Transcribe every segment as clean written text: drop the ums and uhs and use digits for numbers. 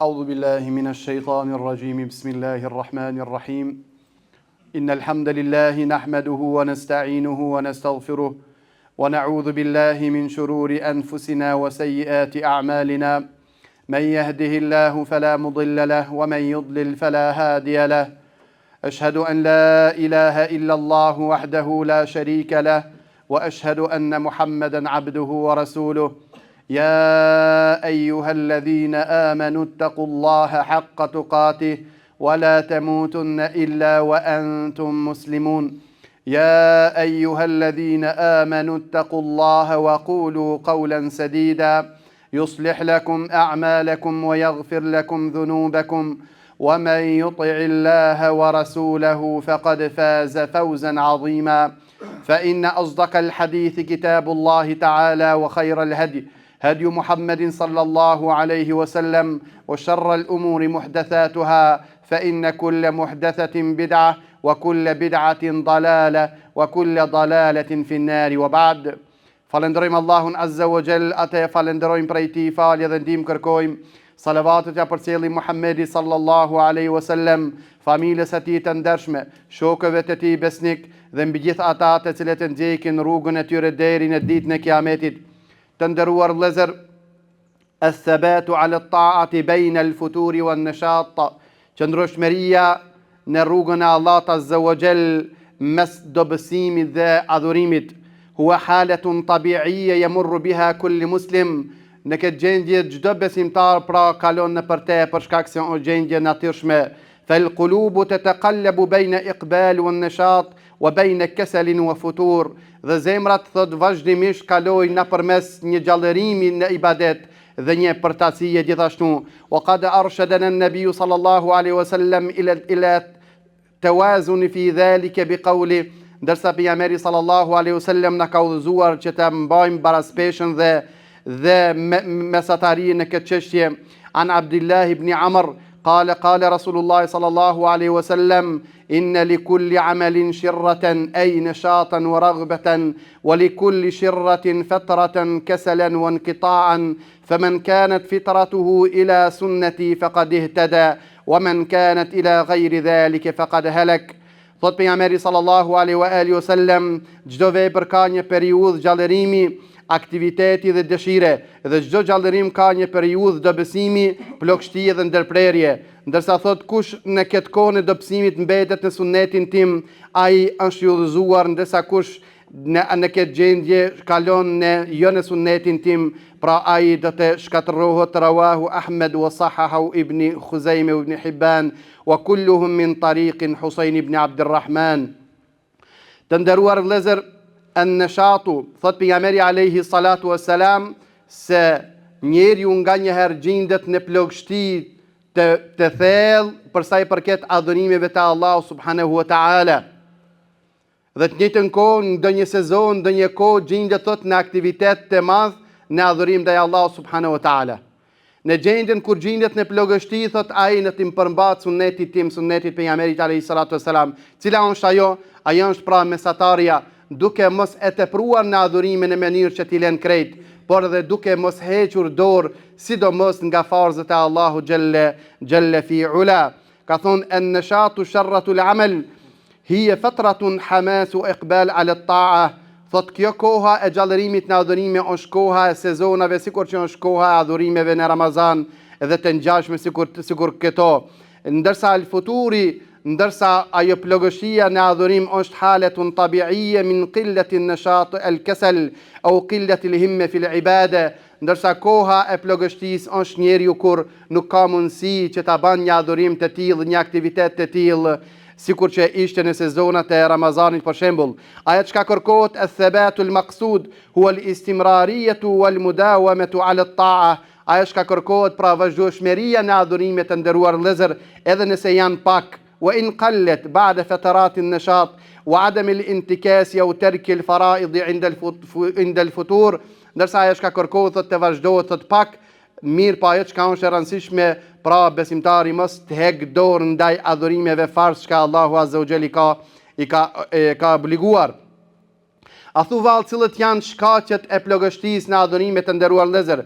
أعوذ بالله من الشيطان الرجيم بسم الله الرحمن الرحيم إن الحمد لله نحمده ونستعينه ونستغفره ونعوذ بالله من شرور أنفسنا وسيئات أعمالنا من يهده الله فلا مضل له ومن يضلل فلا هادي له أشهد أن لا إله إلا الله وحده لا شريك له وأشهد أن محمدا عبده ورسوله يا أيها الذين آمنوا اتقوا الله حق تقاته ولا تموتن إلا وأنتم مسلمون يا أيها الذين آمنوا اتقوا الله وقولوا قولا سديدا يصلح لكم أعمالكم ويغفر لكم ذنوبكم ومن يطع الله ورسوله فقد فاز فوزا عظيما فإن أصدق الحديث كتاب الله تعالى وخير الهدي هدي محمد صلى الله عليه وسلم وشر الأمور محدثاتها فإن كل محدثة بدعة وكل بدعة ضلالة وكل ضلالة في النار وبعد Falenderojmë Allahun Azza wa Jall, atë falenderojmë prej tij falje dhe ndihmë kërkojmë. Salavatet ja përcjelli Muhammedi sallallahu alaihi wasallam, familjes së tij të ndershme, shokëve të tij besnik dhe mbi gjithë ata të cilët e ndjekin rrugën e tyre deri në ditën e Kiametit. Të nderuar vëllezër, as-sabatu ala at-ta'ati bayna al-futuri wan-nashat, qëndrueshmëria në rrugën e Allahut Azza wa Jall mes dobësimit dhe adhurimit. Hua haletun tabi'ia yamurru biha kulli muslim. Në këtë gjendje çdo besimtar pra kalon në për te për shkak se është gjendje natyrshme. Fal qulubu tataqallabu bayna iqbal wan nashat wa bayna kasal wa futur. Dhe zemrat thot vazhdimisht kalojnë nëpërmes një gjallërimi në ibadet dhe një përtatësie gjithashtu. Wa qad arshadana an-nabiy sallallahu alaihi wasallam ila tawazun fi dhalika biqawli. Ndërsa pejgamberi sallallahu alaihi wasallam na ka udhëzuar që të mbajmë baraspeshën dhe mesatarinë në këtë çështje. An Abdullah ibn Amr qala Rasulullah sallallahu alaihi wasallam inna likulli amalin shirratan ay nashatan wa raghbatan wa likulli shirratin fatratan kasalan wa inqita'an faman kanat fitratuhu ila sunnati faqad ihtada wa man kanat ila ghayri dhalika faqad halak. Thot pejgamberi sallallahu alaihi wasallam, çdo vepër ka një periudhë gjallërimi, aktiviteti dhe dëshire, dhe çdo gjallërim ka një periudhë dobësimi, plagështie dhe ndërprerje. Ndërsa thot kush në këtë kohë në dobësimit mbetet në sunetin tim, ai është i udhëzuar, ndërsa kush në këtë gjendje kalon në sunetin tim, pra ai do të shkatërrohet. Rawahu Ahmed wa sahahu Ibn Khuzaimah Ibn Hibban wa kulluhum min tariqin Husayn ibn Abdurrahman. Të nderuar vëllezër, an-nashatu, thot pejgamberi alayhi salatu wassalam, se njeriu nga njëherë gjendet në plagështi të thellë për sa i përket adhurimeve të Allahut subhanahu wa taala. Dhe të njëjtën kohë, në ndonjë sezon, ndonjë kohë gjendet thot në aktivitet të madh në adhurim ndaj Allahut subhanahu wa taala. Në gjendjen kur gjendet në plagështi, thot ai në tim përmbat sunnetit tim, sunnetit pejgamberit alayhi salatu wassalam. Cila është ajo? Ajo është pra mesatarja, duke mos e tepruar në adhurimin në mënyrë që t'i lën krejt, por edhe duke mos hequr dorë, sidomos nga farzët e Allahu jalla fi ula. Ka thonë an-nashatu sharratul amal hiya fatratun hamasu iqbal ala at-ta'a. Thot kjo koha e gjallërimit në adhurime është koha e sezonave, sikur që është koha e adhurimeve në Ramazan dhe të ngjashme sikur këto. Ndërsa ndërsa ajo plagështia në adhurim është haletun tabi'ia min qillati an-nashat al-kasal aw qillati al-himma fi al-ibada. Ndërsa koha e plagështisë është njeriu kur nuk ka mundësi që ta bën një adhurim të tillë, një aktivitet të tillë, sikur që ishte në sezonat e Ramazanit për shembull. Ajo çka kërkohet ath-thabatu al-maqsud huwa al-istimrariyatu wal-mudawamatu ala at-ta'a. Ajo çka kërkohet pra vazhdueshmëria në adhurime të nderuar vëllezër, edhe nëse janë pak. Wa in qallat ba'da fatarat an-nashat wa 'adam al-intikas aw tark al-fara'id 'inda al-futur. Ndërsa ajo çka kërkohet të vazhdohet thot pak, mirë pa ajo çka është e rëndësishme, pra besimtari mos të heq dorë ndaj adhurimeve farz që Allahu Azza wa Jalla ka obliguar. A thu vallë cilët janë shkaqet e plagështisë në adhurime të nderuar vëllezër?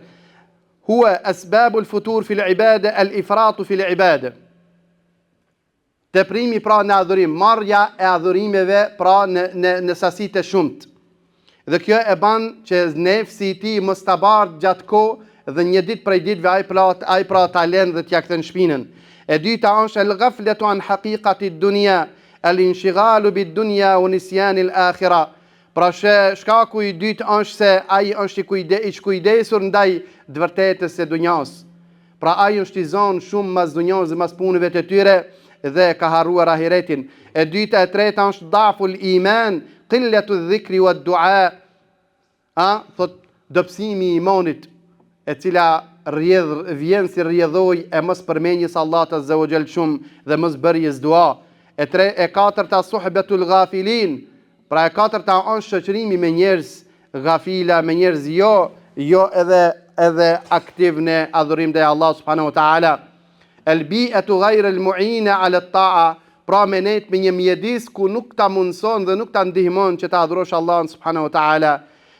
hua asbabul futur fil ibade al ifratu fil ibade. Teprimi pra në adhurim, marrja e adhurimeve pra në sasi të shumt. Dhe kjo e ban që nefsi i tij mos ta bardh gjatë kohë dhe një ditë prej ditëve ai pra ta lën dhe t'ja kthen shpinën. E dyta është el ghaflatu an haqiqati dunya, el inshigalu bid dunya wa nisyan al akhirah. Pra shkaku i dytë është se ai është i kujdesur ndaj të vërtetës së dunjas. Pra ai është i zonë shumë mas dunjas dhe mas punëve të tyre dhe ka harruar ahiretin. E dyta e treta është daful iman, qillatu dhikri wa dua. Thot dobësimi i imanit, e cila vjen si rrjedhoj e mos përmendjes Allahut azza wa jall shumë dhe mos bërjes dua. E katërta suhbatul ghafilin. Pra e katërta është shoqërimi me njerëz ghafila, me njerëz jo edhe aktiv në adhurim te Allah subhanahu wa taala. El bi'atu ghayr al mu'ina ala ta'a, pra menet me një mjedis ku nuk ta mundson dhe nuk ta ndihmon që ta adhurosh Allahun subhanahu wa taala.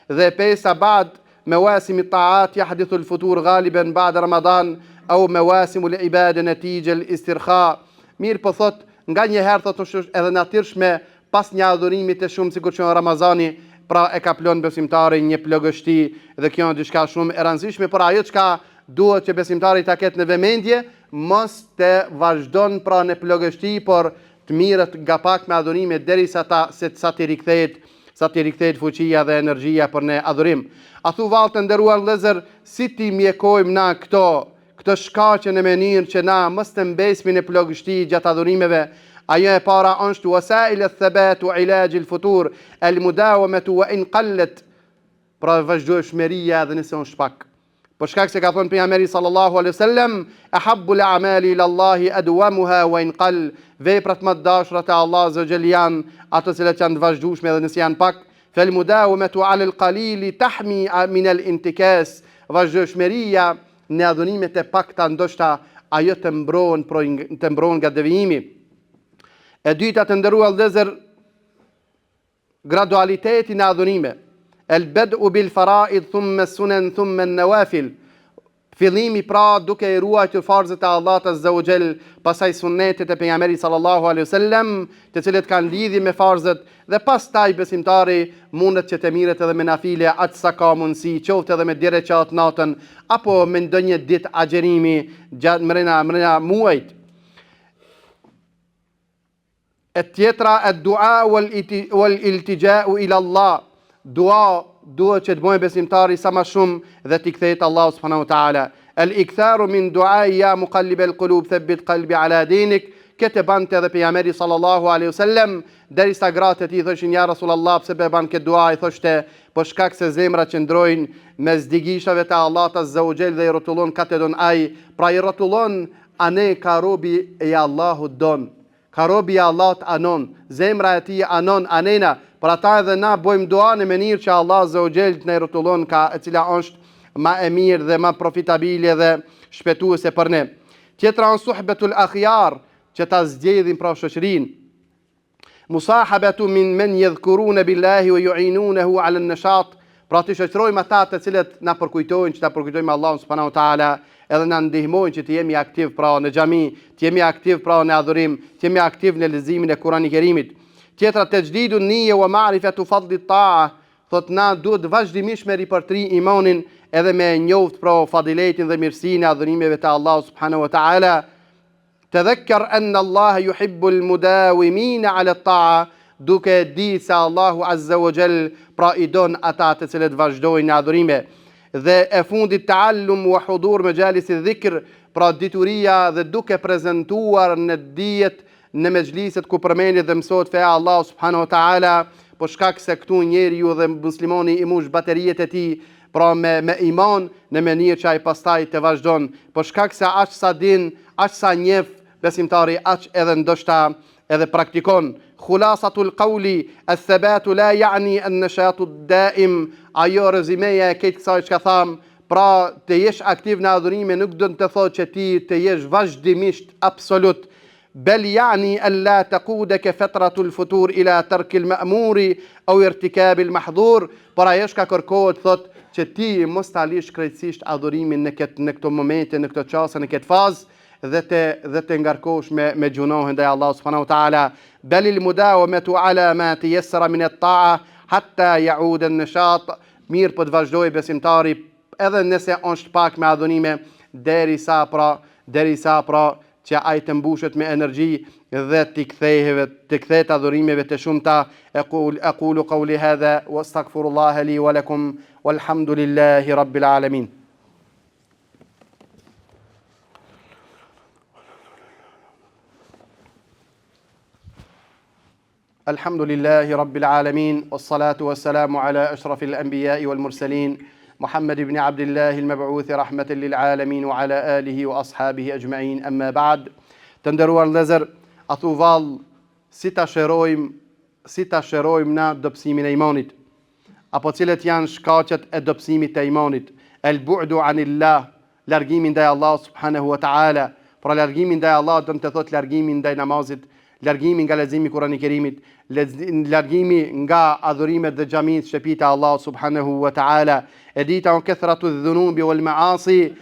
Dhe pesa ba'd مواسم الطاعات يحدث الفتور غالبا بعد رمضان أو مواسم العبادة نتيجة الاسترخاء. Mirë po thot, nga një herë thot është edhe natyrshme pas një adhurimi të shumë sikur që në Ramazani, pra e ka plon besimtari një plogështi dhe kjo është diçka shumë e rëndësishme, por ajo çka duhet që besimtari ta ketë në vëmendje, mos të vazhdon pra në plogështi, por të mirët nga pak me adhurime derisa sa të rikthehet fuqia dhe energjia për në adhurim. A thu vallë të nderuar vëllezër, si ti mjekojmë na këto shkaqe në mënyrë që na mos të mbesmi në plogështi gjatë adhurimeve. Ajo e para është wasail al-thabat wa ilaj al-futur al-mudawamatu wa in qallat, pra vazhdueshmëria dhe nëse është pak. Për shkak se ka thënë pejgamberi sallallahu alaihi wasallam, ahabbu al-a'mali ila Allah adwamuha wa in qall, veprat më të dashura te Allah azza jall janë ato që janë të vazhdueshme dhe nëse janë pak. فالمداومة على القليل تحمي من الانتكاس. Vazhdueshmëria në adhurimet e pakta ndoshta ajo të mbron nga devijimi. E dyta të nderuar vëllezër, gradualiteti në adhurime. El bad'u bil fara'id thumma sunan thumma an-nawafil. Fillimi pra duke i ruajtur farzët e Allahut azza wa jall, pastaj sunnetet e pejgamberit sallallahu alaihi wasallam, të cilët kanë lidhje me farzët, dhe pastaj besimtari mundet që të mirët edhe me nafile atë sa ka mundësi, qoftë edhe me dire qatë natën apo me ndonjë ditë agjerimi gjatë mrena muajt. E tjetra e dua wal iltija'u ila Allah. Dua duhet që të bëjë besimtari sa më shumë dhe t'i kthehet Allahu subhanahu wa taala. El iktharu min du'ai ya muqallib al qulub thabbit qalbi ala dinik. Këtë bante edhe pejgamberi sallallahu alaihi wasallam, derisa gratë e tij thoshin ja Rasulullah, pse be ban këtë dua, i thoshte po shkak se zemrat që ndrojnë mes digishave të Allahut azza wa jall dhe i rrotullon katedon ai, pra i rrotullon ane ka robi e Allahut don. Ka robi i Allahut anon, zemra e tij anon anena. Për ata edhe na bojmë dua në mënyrë që Allah azza wa jall të na rrotullon e cila është më e mirë dhe më profitabile dhe shpëtuese për ne. Tjetra është suhbetul akhyar, që ta zgjedhin pra shoqërinë. Musahabatu min men yadhkuruna billahi wa yu'inunahu 'ala an-nashat, pra të shoqërojmë ata të cilët na përkujtojnë që ta përkujtojmë Allahun subhanahu wa taala, edhe na ndihmojnë që të jemi aktiv pra në xhami, të jemi aktiv pra në adhurim, të jemi aktiv në leximin e Kuranit Kerimit. Tjetra tajdidu niyya wa ma'rifatu fadli at-ta'a, thot na duhet vazhdimisht me ripërtri imanin edhe me njoft pra fadiletin dhe mirësinë e adhurimeve të Allahut subhanahu wa taala. Tadhakkar anna Allah yuhibbu al-mudawimin 'ala at-ta'a, duke di se Allahu azza wa jall pra i don ata të cilët vazhdojnë në adhurime. Dhe e fundit ta'allum wa hudur majalis adh-dhikr, pra dituria dhe duke prezantuar në dijet në mezhliset ku përmendet dhe mësohet feja Allahu subhanahu wa taala, po shkak se këtu njeriu dhe muslimani i mush bateriet e tij pra me iman në mënyrë që ai pastaj të vazhdon, po shkak se aq sa din, aq sa njeh besimtari, aq edhe ndoshta edhe praktikon. Khulasatul qawli al-thabatu la ya'ni an-nashatu ad-da'im, ajo rezimeja e këtë kësaj çka tham, pra të jesh aktiv në adhurime nuk do të thotë që ti të jesh vazhdimisht absolut, bel yani alla taqudaka fatratul futur ila tark al-ma'muri aw irtikab al-mahdhur, pra ajo ka kërkohet thot që ti mos ta lish krejtësisht adhurimin në këto momente, në këto çaste, në këtë fazë dhe të ngarkosh me gjunohen ndaj Allah subhanahu wa taala. Balil mudawamatu ala ma tayassara min at-ta'a hatta ya'ud an-nashat. Mirë po të vazhdoj besimtari edhe nëse është pak me adhunime derisa pra që ai të mbushet me energji dhe të kthehet adhurimeve të shumta. Aqulu qawli hadha wastaghfirullaha li wa lakum walhamdulillahi rabbil alamin. الحمد لله رب العالمين والصلاة والسلام على أشرف الأنبياء والمرسلين محمد بن عبد الله المبعوث رحمة للعالمين وعلى آله وأصحابه أجمعين أما بعد. Të nderuar vëllezër, atu vallë si ta shërojmë na dobësimin e imanit, apo cilët janë shkaqet e dobësimit të imanit. El bu'du anillah, largimi ndaj Allah subhanahu wa ta'ala. Pra largimi ndaj Allah do të thotë largimi ndaj namazit, largimi nga leximi i Kuranit Kerimit, largimi nga adhurimet dhe xhamit, shtëpitë e Allah subhanahu wa ta'ala. E dita on kathratu dhunubi wal maasi,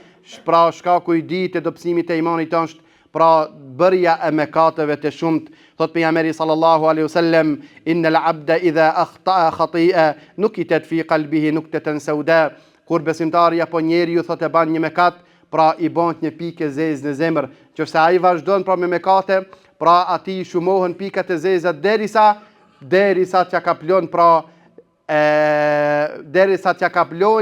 pra shkaku i ditë e dobësimit të imanit është pra bërja e mëkateve të shumt. Thot pejgamberi sallallahu alaihi wasallam, innal abda idha akhta'a khati'a nukitat fi qalbihi nuktatan sauda. Kur besimtari apo njeriu thot e bën një mëkat, pra i bën një pikë zezë në zemër. Qofse ai vazhdon pra me mëkate, pra atij shumohen pikat e zeza derisa t'ja kaplon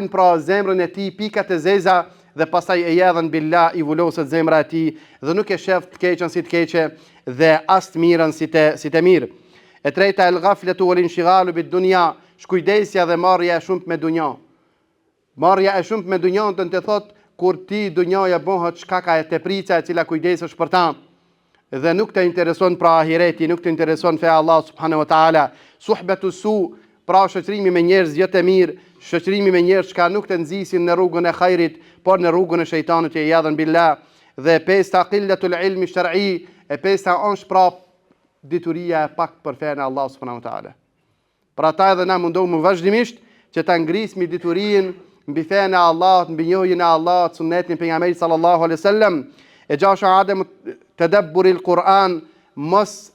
pra zemrën e tij pikat e zeza, dhe pastaj e jedhen billah i vulloset zemra e tij dhe nuk e shef të keqen si të keqe dhe as të mirën si të mirë. E treta el ghaflatu wal inshigalu bid dunya, shkujdesja dhe marrja e shumt me dunja. Marrja e shumt me dunjan do të thotë kur ti dunjaja bëhet shkaka e teprica e cila kujdesesh për ta dhe nuk të intereson pra ahireti, nuk të intereson feja Allah subhanahu wa taala. Suhbatu su, pra shoqërimi me njerëz jo të mirë, shoqërimi me njerëz që nuk të nxisin në rrugën e khairit, por në rrugën e shejtanit, e jadhan billah. Dhe pesta qillatul ilmi shar'i, e pesta është pra dituria e pak për fenë e Allah subhanahu wa taala. Pra ta edhe na mundohemi vazhdimisht që ta ngrismi diturinë mbi fenë e Allahut, mbi njohjen e Allahut, sunnetin pejgamberit sallallahu alaihi wasallam. E gjasha adem tadabburi al-Quran, mos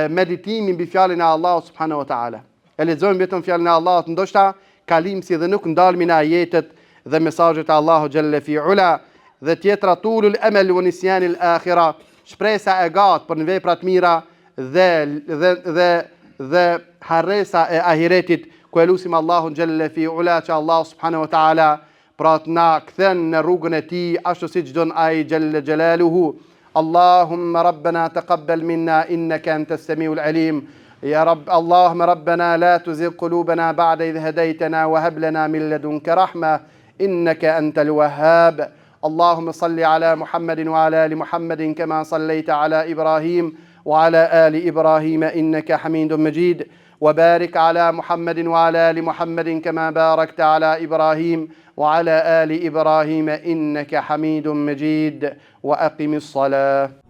meditimi mbi fjalën e Allahut subhanahu wa taala. E lexojmë vetëm fjalën e Allahut, ndoshta kalimsi dhe nuk ndalmi në ajetet dhe mesazhet e Allahut xhalla fi ula. Dhe tjetra tulul amal wa nisyan al-akhirah, shpresa e gat për vepra të mira dhe harresa e ahiretit, ku elusim Allahun xhalla fi ula që Allah subhanahu wa taala pra të na kthen në rrugën e tij ashtu siç don ai xhalla xjalaluhu. Allahumma rabbana taqabbal minna innaka antas samiul alim. يا رب اللهم ربنا لا تزغ قلوبنا بعد إذ هديتنا وهب لنا من لدنك رحمة إنك أنت الوهاب. اللهم صل على محمد وعلى آل محمد كما صليت على إبراهيم وعلى آل إبراهيم إنك حميد مجيد. وبارك على محمد وعلى آل محمد كما باركت على إبراهيم وعلى آل إبراهيم إنك حميد مجيد. وأقم الصلاة.